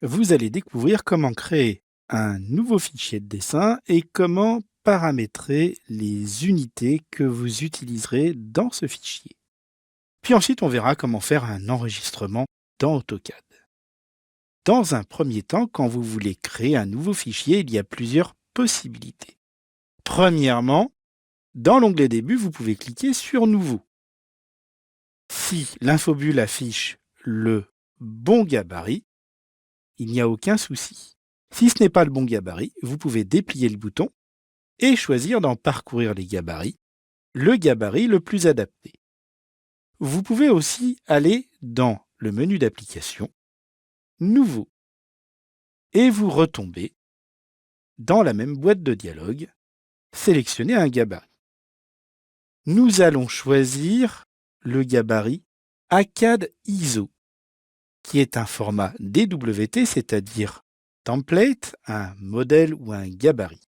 Vous allez découvrir comment créer un nouveau fichier de dessin et comment paramétrer les unités que vous utiliserez dans ce fichier. Puis ensuite, on verra comment faire un enregistrement dans AutoCAD. Dans un premier temps, quand vous voulez créer un nouveau fichier, il y a plusieurs possibilités. Premièrement, dans l'onglet Début, vous pouvez cliquer sur Nouveau. Si l'infobulle affiche le bon gabarit, il n'y a aucun souci. Si ce n'est pas le bon gabarit, vous pouvez déplier le bouton et choisir d'en parcourir les gabarits, le gabarit le plus adapté. Vous pouvez aussi aller dans le menu d'application, Nouveau, et vous retombez dans la même boîte de dialogue, sélectionnez un gabarit. Nous allons choisir le gabarit ACAD ISO, qui est un format DWT, c'est-à-dire template, un modèle ou un gabarit.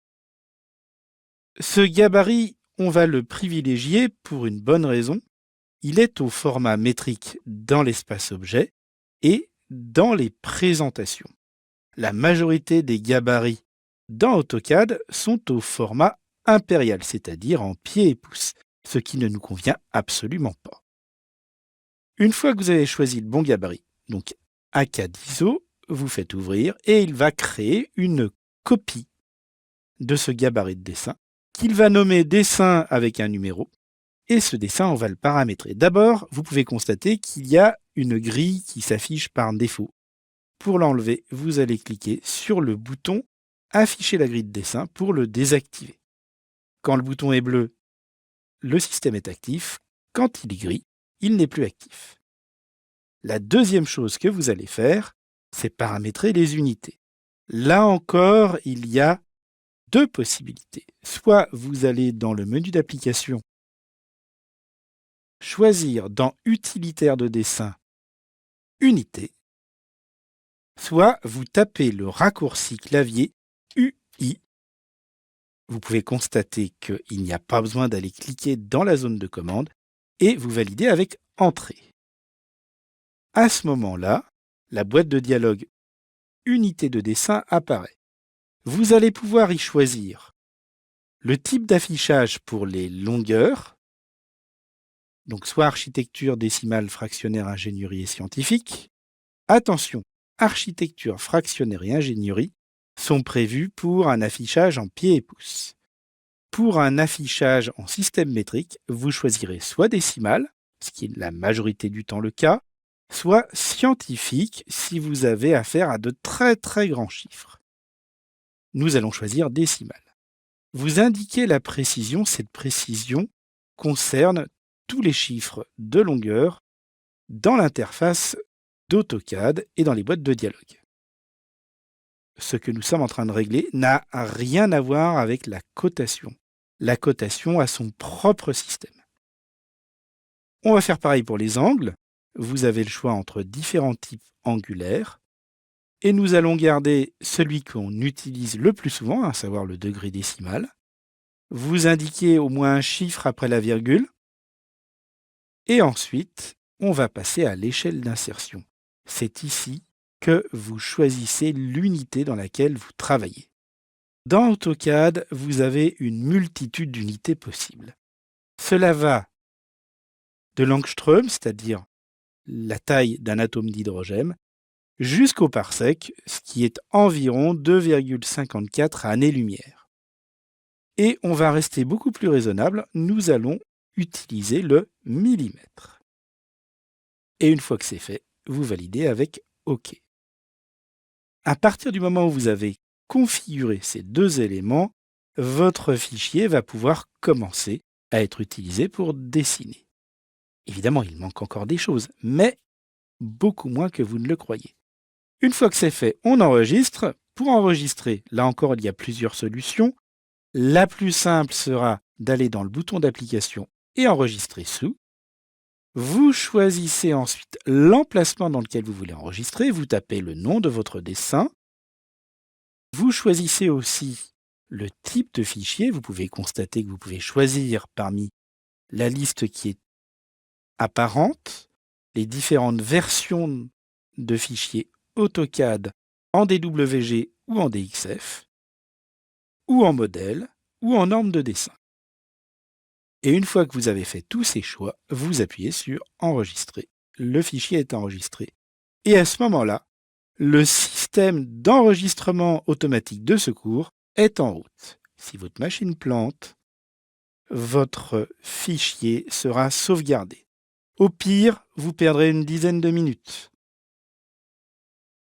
Ce gabarit, on va le privilégier pour une bonne raison. Il est au format métrique dans l'espace objet et dans les présentations. La majorité des gabarits dans AutoCAD sont au format impérial, c'est-à-dire en pieds et pouces, ce qui ne nous convient absolument pas. Une fois que vous avez choisi le bon gabarit, donc ACAD ISO, vous faites ouvrir et il va créer une copie de ce gabarit de dessin qu'il va nommer dessin avec un numéro. Et ce dessin, on va le paramétrer. D'abord, vous pouvez constater qu'il y a une grille qui s'affiche par défaut. Pour l'enlever, vous allez cliquer sur le bouton « Afficher la grille de dessin » pour le désactiver. Quand le bouton est bleu, le système est actif. Quand il est gris, il n'est plus actif. La deuxième chose que vous allez faire, c'est paramétrer les unités. Là encore, il y a deux possibilités. Soit vous allez dans le menu d'application, choisir dans Utilitaire de dessin Unité, soit vous tapez le raccourci clavier UI. Vous pouvez constater qu'il n'y a pas besoin d'aller cliquer dans la zone de commande et vous validez avec Entrée. À ce moment-là, la boîte de dialogue Unité de dessin apparaît. Vous allez pouvoir y choisir le type d'affichage pour les longueurs, donc soit architecture, décimale, fractionnaire, ingénierie et scientifique. Attention, architecture, fractionnaire et ingénierie sont prévus pour un affichage en pieds et pouces. Pour un affichage en système métrique, vous choisirez soit décimal, ce qui est la majorité du temps le cas, soit scientifique si vous avez affaire à de très très grands chiffres. Nous allons choisir décimal. Vous indiquez la précision, cette précision concerne tous les chiffres de longueur dans l'interface d'AutoCAD et dans les boîtes de dialogue. Ce que nous sommes en train de régler n'a rien à voir avec la cotation. La cotation a son propre système. On va faire pareil pour les angles. Vous avez le choix entre différents types angulaires. Et nous allons garder celui qu'on utilise le plus souvent, à savoir le degré décimal. Vous indiquez au moins un chiffre après la virgule. Et ensuite, on va passer à l'échelle d'insertion. C'est ici que vous choisissez l'unité dans laquelle vous travaillez. Dans AutoCAD, vous avez une multitude d'unités possibles. Cela va de l'angstrom, c'est-à-dire la taille d'un atome d'hydrogène, jusqu'au parsec, ce qui est environ 2,54 années-lumière. Et on va rester beaucoup plus raisonnable, nous allons utiliser le millimètre. Et une fois que c'est fait, vous validez avec OK. À partir du moment où vous avez configuré ces deux éléments, votre fichier va pouvoir commencer à être utilisé pour dessiner. Évidemment, il manque encore des choses, mais beaucoup moins que vous ne le croyez. Une fois que c'est fait, on enregistre. Pour enregistrer, là encore, il y a plusieurs solutions. La plus simple sera d'aller dans le bouton d'application et enregistrer sous. Vous choisissez ensuite l'emplacement dans lequel vous voulez enregistrer. Vous tapez le nom de votre dessin. Vous choisissez aussi le type de fichier. Vous pouvez constater que vous pouvez choisir parmi la liste qui est apparente les différentes versions de fichiers AutoCAD en DWG ou en DXF, ou en modèle, ou en norme de dessin. Et une fois que vous avez fait tous ces choix, vous appuyez sur Enregistrer. Le fichier est enregistré. Et à ce moment-là, le système d'enregistrement automatique de secours est en route. Si votre machine plante, votre fichier sera sauvegardé. Au pire, vous perdrez une dizaine de minutes.